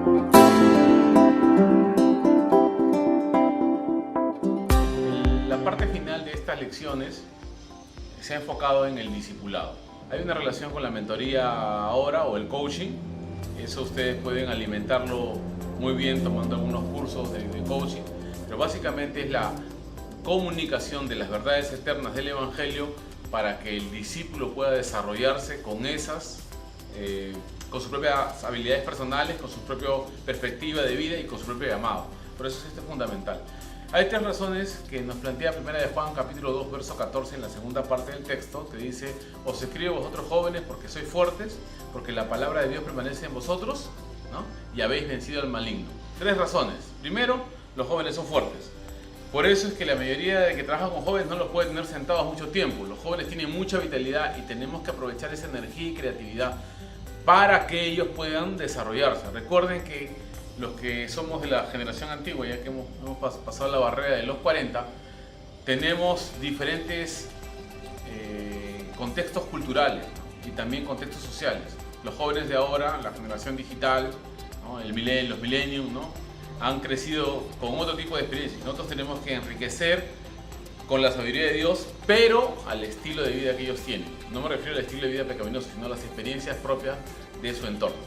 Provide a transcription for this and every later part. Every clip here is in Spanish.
La parte final de estas lecciones se ha enfocado en el discipulado. Hay una relación con la mentoría ahora o el coaching. Eso ustedes pueden alimentarlo muy bien tomando algunos cursos de coaching, pero básicamente es la comunicación de las verdades eternas del Evangelio para que el discípulo pueda desarrollarse con esas, con sus propias habilidades personales, con su propia perspectiva de vida y con su propio llamado. Por eso esto es fundamental. Hay tres razones que nos plantea 1 de Juan capítulo 2 verso 14 en la segunda parte del texto, que dice: os escribo vosotros jóvenes porque sois fuertes, porque la palabra de Dios permanece en vosotros, ¿no? Y habéis vencido al maligno. Tres razones. Primero, los jóvenes son fuertes. Por eso es que la mayoría de que trabajan con jóvenes no los puede tener sentados mucho tiempo. Los jóvenes tienen mucha vitalidad y tenemos que aprovechar esa energía y creatividad para que ellos puedan desarrollarse. Recuerden que los que somos de la generación antigua, ya que hemos pasado la barrera de los 40, tenemos diferentes contextos culturales, ¿no? Y también contextos sociales. Los jóvenes de ahora, la generación digital, ¿no? Los millennials, ¿no? Han crecido con otro tipo de experiencias. Nosotros tenemos que enriquecer con la sabiduría de Dios, pero al estilo de vida que ellos tienen. No me refiero al estilo de vida pecaminoso, sino a las experiencias propias de su entorno.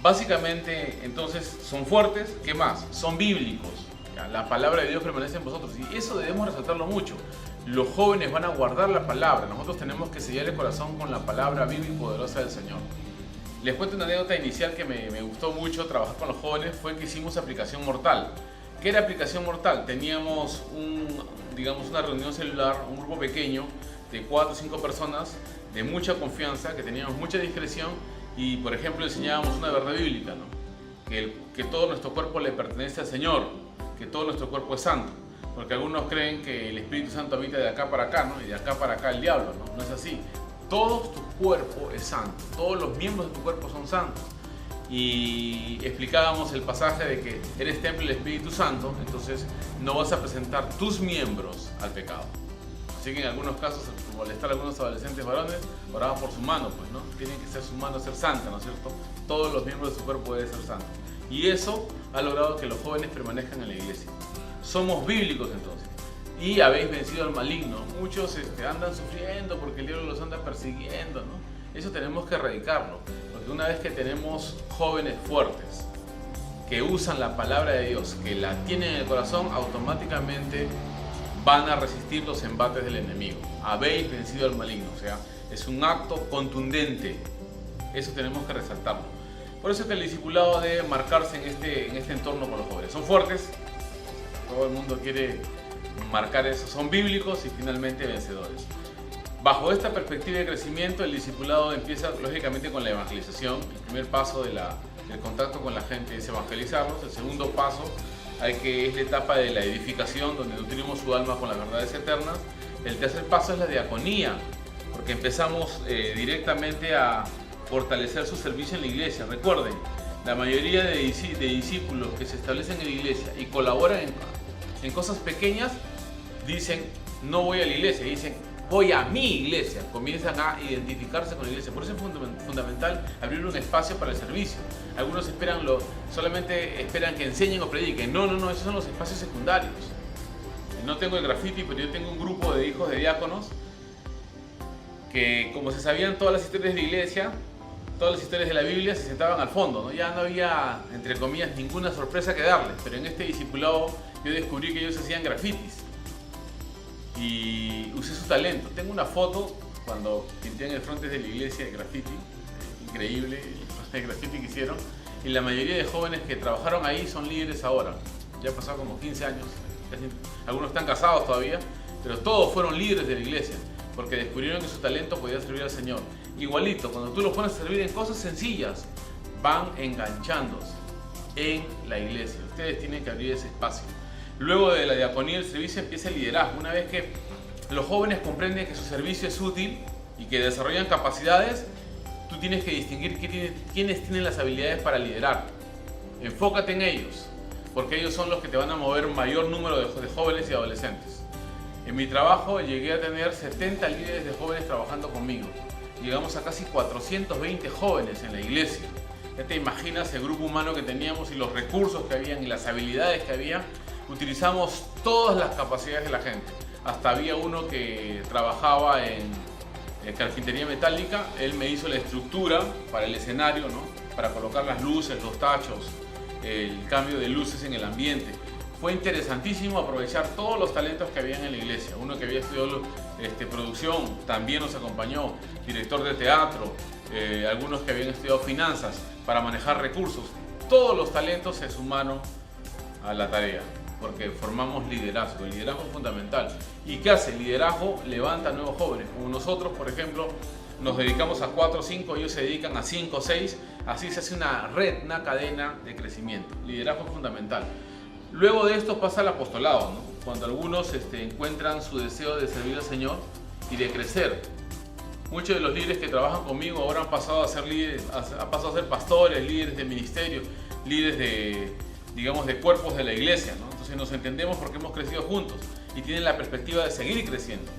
Básicamente, entonces, son fuertes. ¿Qué más? Son bíblicos. La palabra de Dios permanece en vosotros y eso debemos resaltarlo mucho. Los jóvenes van a guardar la palabra. Nosotros tenemos que sellar el corazón con la palabra viva y poderosa del Señor. Les cuento una anécdota inicial que me gustó mucho trabajar con los jóvenes. Fue que hicimos aplicación mortal. ¿Qué era aplicación mortal? Teníamos una reunión celular, un grupo pequeño de 4 o 5 personas de mucha confianza, que teníamos mucha discreción y, por ejemplo, enseñábamos una verdad bíblica, ¿no? Que todo nuestro cuerpo le pertenece al Señor, que todo nuestro cuerpo es santo, porque algunos creen que el Espíritu Santo habita de acá para acá, ¿no? Y de acá para acá el diablo, ¿no? No es así. Todo tu cuerpo es santo, todos los miembros de tu cuerpo son santos. Y explicábamos el pasaje de que eres templo del Espíritu Santo, entonces no vas a presentar tus miembros al pecado. Así que en algunos casos, por molestar a algunos adolescentes varones, oraban por su mano, pues, ¿no? Tienen que ser su mano ser santa, ¿no es cierto? Todos los miembros de su cuerpo deben ser santos. Y eso ha logrado que los jóvenes permanezcan en la iglesia. Somos bíblicos entonces. Y habéis vencido al maligno. Muchos andan sufriendo porque el diablo los anda persiguiendo, ¿no? Eso tenemos que erradicarlo. Porque una vez que tenemos jóvenes fuertes, que usan la palabra de Dios, que la tienen en el corazón, automáticamente van a resistir los embates del enemigo. Habéis vencido al maligno, o sea, es un acto contundente. Eso tenemos que resaltarlo. Por eso es que el discipulado debe marcarse en este entorno con los jóvenes. Son fuertes, todo el mundo quiere marcar eso, son bíblicos y finalmente vencedores. Bajo esta perspectiva de crecimiento, el discipulado empieza lógicamente con la evangelización. El primer paso del contacto con la gente es evangelizarlos. El segundo paso es la etapa de la edificación, donde nutrimos su alma con las verdades eternas. El tercer paso es la diaconía, porque empezamos directamente a fortalecer su servicio en la iglesia. Recuerden, la mayoría de discípulos que se establecen en la iglesia y colaboran en cosas pequeñas, dicen, no voy a la iglesia, dicen, voy a mi iglesia. Comienzan a identificarse con la iglesia. Por eso es fundamental abrir un espacio para el servicio. Algunos solamente esperan que enseñen o prediquen. No, esos son los espacios secundarios. No tengo el graffiti, pero yo tengo un grupo de hijos de diáconos que, como se sabían todas las historias de la iglesia, todas las historias de la Biblia, se sentaban al fondo, ¿no? Ya no había, entre comillas, ninguna sorpresa que darles. Pero en este discipulado yo descubrí que ellos hacían grafitis y usé su talento. Tengo una foto cuando pinté en el frontis de la iglesia de graffiti, increíble el graffiti que hicieron, y la mayoría de jóvenes que trabajaron ahí son líderes ahora. Ya han pasado como 15 años, algunos están casados todavía, pero todos fueron líderes de la iglesia porque descubrieron que su talento podía servir al Señor. Igualito, cuando tú los pones a servir en cosas sencillas, van enganchándose en la iglesia. Ustedes tienen que abrir ese espacio. Luego de la diaconía y el servicio empieza el liderazgo. Una vez que los jóvenes comprenden que su servicio es útil y que desarrollan capacidades, tú tienes que distinguir quiénes tienen las habilidades para liderar. Enfócate en ellos, porque ellos son los que te van a mover un mayor número de jóvenes y adolescentes. En mi trabajo llegué a tener 70 líderes de jóvenes trabajando conmigo. Llegamos a casi 420 jóvenes en la iglesia. Ya te imaginas el grupo humano que teníamos y los recursos que habían y las habilidades que había. Utilizamos todas las capacidades de la gente. Hasta había uno que trabajaba en carpintería metálica. Él me hizo la estructura para el escenario, ¿no? Para colocar las luces, los tachos, el cambio de luces en el ambiente. Fue interesantísimo aprovechar todos los talentos que había en la iglesia. Uno que había estudiado producción también nos acompañó, director de teatro, algunos que habían estudiado finanzas para manejar recursos. Todos los talentos se sumaron a la tarea porque formamos liderazgo. El liderazgo es fundamental. ¿Y qué hace? El liderazgo levanta a nuevos jóvenes. Como nosotros, por ejemplo, nos dedicamos a 4 o 5, ellos se dedican a 5 o 6. Así se hace una red, una cadena de crecimiento. Liderazgo es fundamental. Luego de esto pasa el apostolado, ¿no? Cuando algunos encuentran su deseo de servir al Señor y de crecer. Muchos de los líderes que trabajan conmigo ahora han pasado a ser líderes, han pasado a ser pastores, líderes de ministerio, líderes de, digamos, de cuerpos de la iglesia, ¿no? Entonces nos entendemos porque hemos crecido juntos y tienen la perspectiva de seguir creciendo.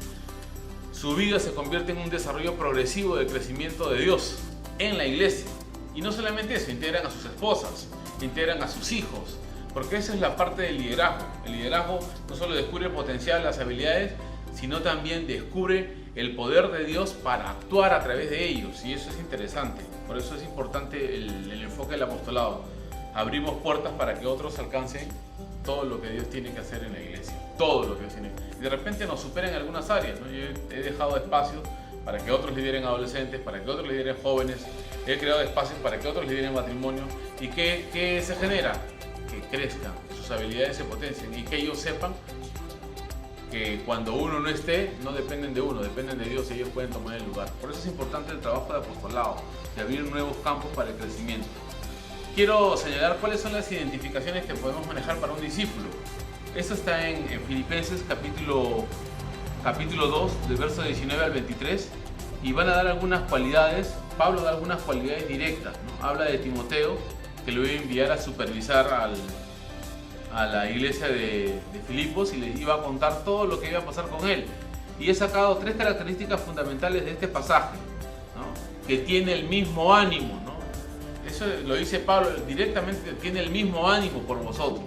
Su vida se convierte en un desarrollo progresivo del crecimiento de Dios en la iglesia. Y no solamente eso, integran a sus esposas, integran a sus hijos, porque esa es la parte del liderazgo. El liderazgo no solo descubre el potencial, las habilidades, sino también descubre el poder de Dios para actuar a través de ellos, y eso es interesante. Por eso es importante el enfoque del apostolado. Abrimos puertas para que otros alcancen todo lo que Dios tiene que hacer en la iglesia, todo lo que Dios tiene. Y de repente nos supera en algunas áreas, ¿no? Yo he dejado espacios para que otros lideren adolescentes, para que otros lideren jóvenes, he creado espacios para que otros lideren matrimonio. ¿Y qué se genera? Que crezcan, que sus habilidades se potencien y que ellos sepan que cuando uno no esté, no dependen de uno, dependen de Dios y ellos pueden tomar el lugar. Por eso es importante el trabajo de apostolado, de abrir nuevos campos para el crecimiento. Quiero señalar cuáles son las identificaciones que podemos manejar para un discípulo. Esto está en Filipenses capítulo 2, del verso 19 al 23, y van a dar algunas cualidades. Pablo da algunas cualidades directas, ¿no? Habla de Timoteo, que lo iba a enviar a supervisar a la iglesia de Filipos y les iba a contar todo lo que iba a pasar con él. Y he sacado 3 características fundamentales de este pasaje, ¿no? Que tiene el mismo ánimo, ¿no? Eso lo dice Pablo directamente, tiene el mismo ánimo por vosotros.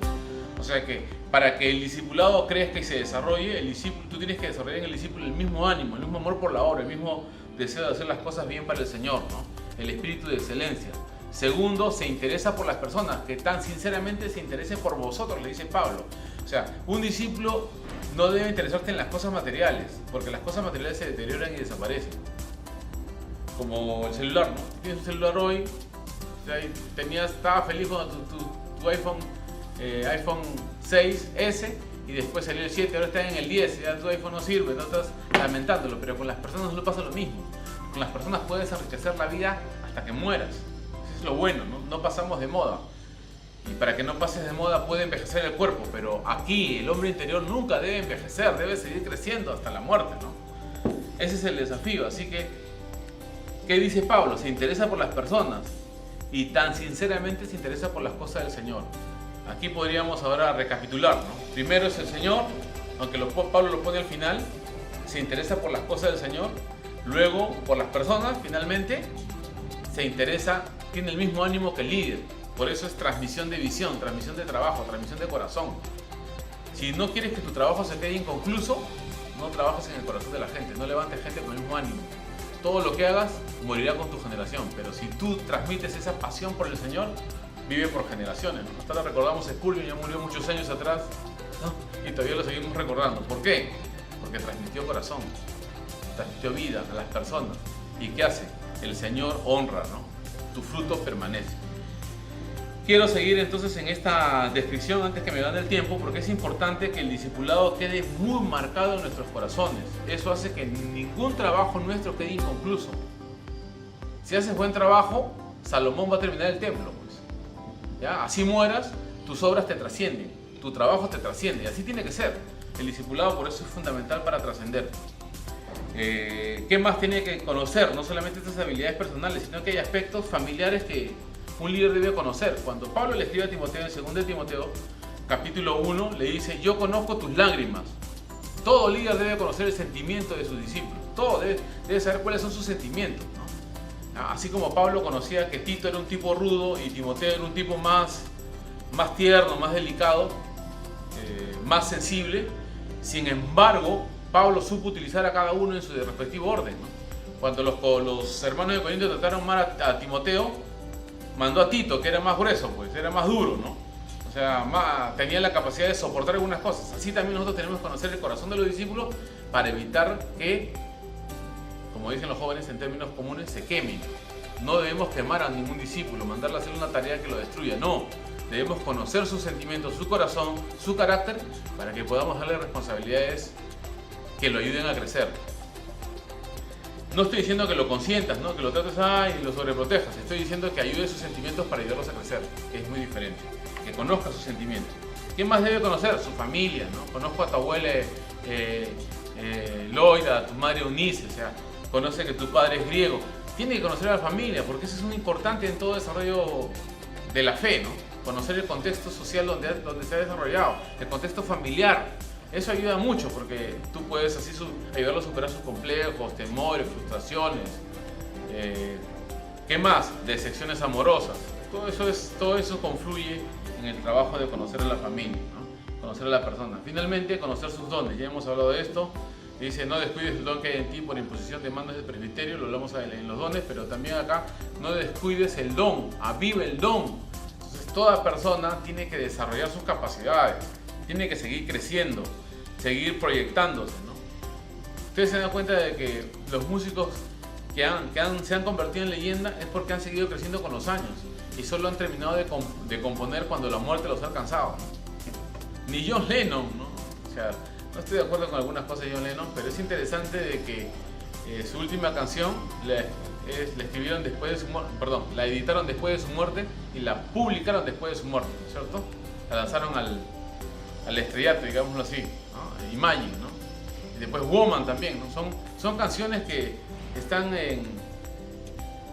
O sea que para que el discipulado crezca y se desarrolle, tú tienes que desarrollar en el discípulo el mismo ánimo, el mismo amor por la obra, el mismo deseo de hacer las cosas bien para el Señor, ¿no? El espíritu de excelencia. Segundo, se interesa por las personas, que tan sinceramente se interesen por vosotros, le dice Pablo. O sea, un discípulo no debe interesarte en las cosas materiales, porque las cosas materiales se deterioran y desaparecen. Como el celular, ¿no? Tienes un celular hoy, estaba feliz con tu iPhone 6S y después salió el 7, ahora estás en el 10, ya tu iPhone no sirve, no estás lamentándolo, pero con las personas no pasa lo mismo. Con las personas puedes enriquecer la vida hasta que mueras. Lo bueno, no pasamos de moda, y para que no pases de moda puede envejecer el cuerpo, pero aquí el hombre interior nunca debe envejecer, debe seguir creciendo hasta la muerte, ¿no? Ese es el desafío. Así que, ¿qué dice Pablo? Se interesa por las personas y tan sinceramente se interesa por las cosas del Señor. Aquí podríamos ahora recapitular, ¿no? Primero es el Señor, aunque Pablo lo pone al final, se interesa por las cosas del Señor. Luego por las personas, finalmente se interesa, tiene el mismo ánimo que el líder. Por eso es transmisión de visión, transmisión de trabajo, transmisión de corazón. Si no quieres que tu trabajo se quede inconcluso, no trabajes en el corazón de la gente, no levantes gente con el mismo ánimo. Todo lo que hagas morirá con tu generación, pero si tú transmites esa pasión por el Señor, vive por generaciones, ¿no? Hasta ahora recordamos a Spurgeon, ya murió muchos años atrás, ¿no? Y todavía lo seguimos recordando. ¿Por qué? Porque transmitió corazón, transmitió vida a las personas. ¿Y qué hace? El Señor honra, ¿no? Tu fruto permanece. Quiero seguir entonces en esta descripción antes que me gane el tiempo, porque es importante que el discipulado quede muy marcado en nuestros corazones. Eso hace que ningún trabajo nuestro quede inconcluso. Si haces buen trabajo, Salomón va a terminar el templo, pues. ¿Ya? Así mueras, tus obras te trascienden, tu trabajo te trasciende, y así tiene que ser. El discipulado por eso es fundamental para trascender. ¿Qué más tiene que conocer? No solamente estas habilidades personales, sino que hay aspectos familiares que un líder debe conocer. Cuando Pablo le escribe a Timoteo en 2 Timoteo, capítulo 1, le dice: yo conozco tus lágrimas. Todo líder debe conocer el sentimiento de sus discípulos. Todo debe saber cuáles son sus sentimientos, ¿no? Así como Pablo conocía que Tito era un tipo rudo y Timoteo era un tipo más tierno, más delicado, más sensible, sin embargo, Pablo supo utilizar a cada uno en su respectivo orden, ¿no? Cuando los hermanos de Corinto trataron mal a Timoteo, mandó a Tito, que era más grueso, pues, era más duro, ¿no? O sea, tenía la capacidad de soportar algunas cosas. Así también nosotros tenemos que conocer el corazón de los discípulos para evitar que, como dicen los jóvenes en términos comunes, se quemen. No debemos quemar a ningún discípulo, mandarle a hacer una tarea que lo destruya, no. Debemos conocer sus sentimientos, su corazón, su carácter, para que podamos darle responsabilidades que lo ayuden a crecer. No estoy diciendo que lo consientas, ¿no? Que lo trates y lo sobreprotejas. Estoy diciendo que ayude sus sentimientos para ayudarlos a crecer, que es muy diferente. Que conozca sus sentimientos. ¿Quién más debe conocer? Su familia, ¿no? Conozco a tu abuela Loida, a tu madre Eunice, o sea, conoce que tu padre es griego. Tiene que conocer a la familia, porque eso es muy importante en todo desarrollo de la fe, ¿no? Conocer el contexto social donde se ha desarrollado, el contexto familiar. Eso ayuda mucho porque tú puedes así ayudarlo a superar sus complejos, temores, frustraciones. ¿Qué más? Decepciones amorosas. Todo eso confluye en el trabajo de conocer a la familia, ¿no? Conocer a la persona. Finalmente, conocer sus dones. Ya hemos hablado de esto. Dice, no descuides el don que hay en ti por imposición de mandos del presbiterio. Lo hablamos en los dones, pero también acá, no descuides el don. Aviva el don. Entonces, toda persona tiene que desarrollar sus capacidades. Tiene que seguir creciendo, seguir proyectándose, ¿no? Ustedes se dan cuenta de que los músicos que se han convertido en leyenda es porque han seguido creciendo con los años y solo han terminado de componer cuando la muerte los ha alcanzado, ¿no? Ni John Lennon, ¿no? O sea, no estoy de acuerdo con algunas cosas de John Lennon, pero es interesante de que su última canción la escribieron después de su muerte, perdón, la editaron después de su muerte y la publicaron después de su muerte, ¿cierto? La lanzaron al estrellato, digámoslo así, ¿no? Imagine, ¿no? Y después Woman también, ¿no? Son canciones que están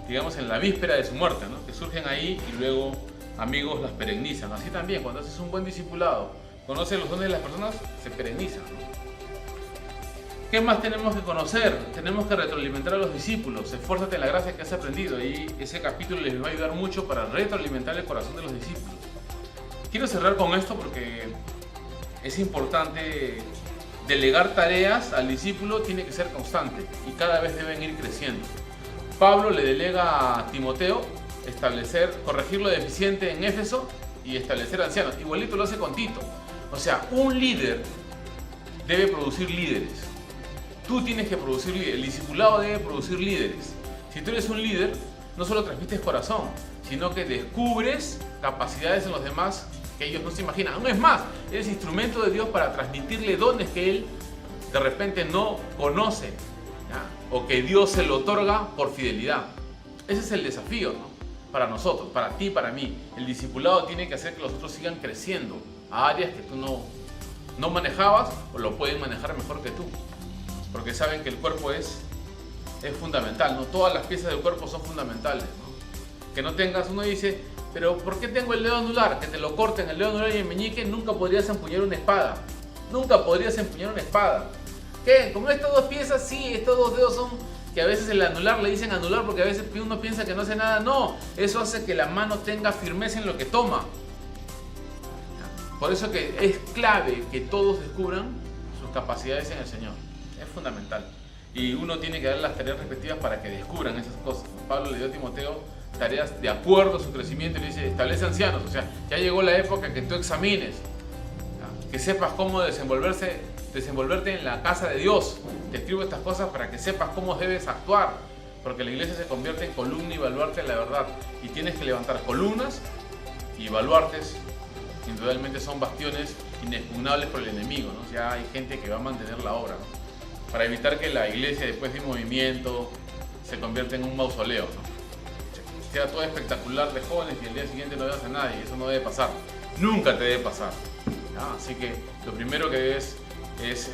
digamos, en la víspera de su muerte, ¿no? Que surgen ahí y luego amigos las perennizan. Así también, cuando haces un buen discipulado, conoces los dones de las personas, se perennizan, ¿no? ¿Qué más tenemos que conocer? Tenemos que retroalimentar a los discípulos. Esfuérzate en la gracia que has aprendido, y ese capítulo les va a ayudar mucho para retroalimentar el corazón de los discípulos. Quiero cerrar con esto porque es importante. Delegar tareas al discípulo tiene que ser constante y cada vez deben ir creciendo. Pablo le delega a Timoteo corregir lo deficiente en Éfeso y establecer ancianos. Igualito lo hace con Tito. O sea, un líder debe producir líderes. Tú tienes que producir líderes. El discipulado debe producir líderes. Si tú eres un líder, no solo transmites corazón, sino que descubres capacidades en los demás que ellos no se imaginan. Aún es más, eres instrumento de Dios para transmitirle dones que Él de repente no conoce, ¿ya? O que Dios se lo otorga por fidelidad. Ese es el desafío, ¿no? Para nosotros, para ti, para mí. El discipulado tiene que hacer que los otros sigan creciendo a áreas que tú no manejabas o lo pueden manejar mejor que tú. Porque saben que el cuerpo es fundamental, ¿no? Todas las piezas del cuerpo son fundamentales, ¿no? Que no tengas, uno dice, pero ¿por qué tengo el dedo anular? Que te lo corten el dedo anular y el meñique, nunca podrías empuñar una espada. Nunca podrías empuñar una espada. ¿Qué? Como estas dos piezas, sí, estos dos dedos son, que a veces el anular le dicen anular porque a veces uno piensa que no hace nada. No, eso hace que la mano tenga firmeza en lo que toma. Por eso que es clave que todos descubran sus capacidades en el Señor. Es fundamental. Y uno tiene que dar las tareas respectivas para que descubran esas cosas. Pablo le dio a Timoteo tareas de acuerdo a su crecimiento y le dice, establece ancianos. O sea, ya llegó la época que tú examines, ¿ya? Que sepas cómo desenvolverte en la casa de Dios. Te escribo estas cosas para que sepas cómo debes actuar, porque la iglesia se convierte en columna y baluarte de la verdad, y tienes que levantar columnas y baluartes. Indudablemente son bastiones inexpugnables por el enemigo, ¿no? O sea, hay gente que va a mantener la obra, ¿no? Para evitar que la iglesia, después de un movimiento, se convierta en un mausoleo, ¿no? Sea todo espectacular de jóvenes y el día siguiente no veas a nadie. Eso no debe pasar, nunca te debe pasar, ¿ya? Así que lo primero que debes es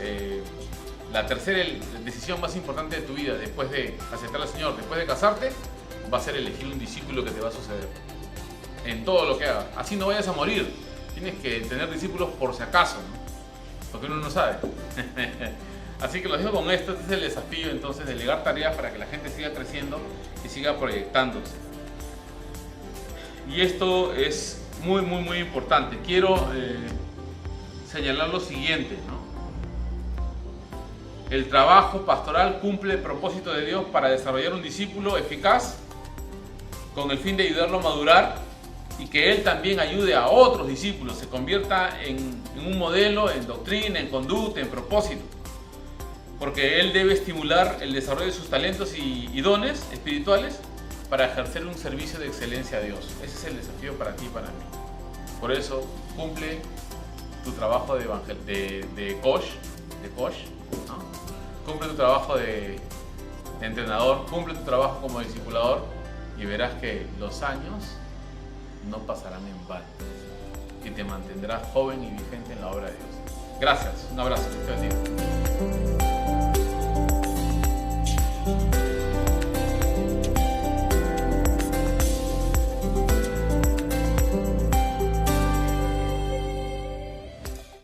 la tercera decisión más importante de tu vida, después de aceptar al Señor, después de casarte, va a ser elegir un discípulo que te va a suceder en todo lo que hagas. Así no vayas a morir, tienes que tener discípulos por si acaso, ¿no? Porque uno no sabe. Así que los dejo con esto. Este es el desafío, entonces, delegar tareas para que la gente siga creciendo y siga proyectándose. Y esto es muy importante. Quiero señalar lo siguiente, ¿no? El trabajo pastoral cumple el propósito de Dios para desarrollar un discípulo eficaz con el fin de ayudarlo a madurar y que él también ayude a otros discípulos, se convierta en un modelo, en doctrina, en conducta, en propósito. Porque él debe estimular el desarrollo de sus talentos y dones espirituales para ejercer un servicio de excelencia a Dios. Ese es el desafío para ti y para mí. Por eso, cumple tu trabajo de coach, ¿no? Cumple tu trabajo de entrenador, cumple tu trabajo como discipulador y verás que los años no pasarán en vano y te mantendrás joven y vigente en la obra de Dios. Gracias, un abrazo, que te bendiga.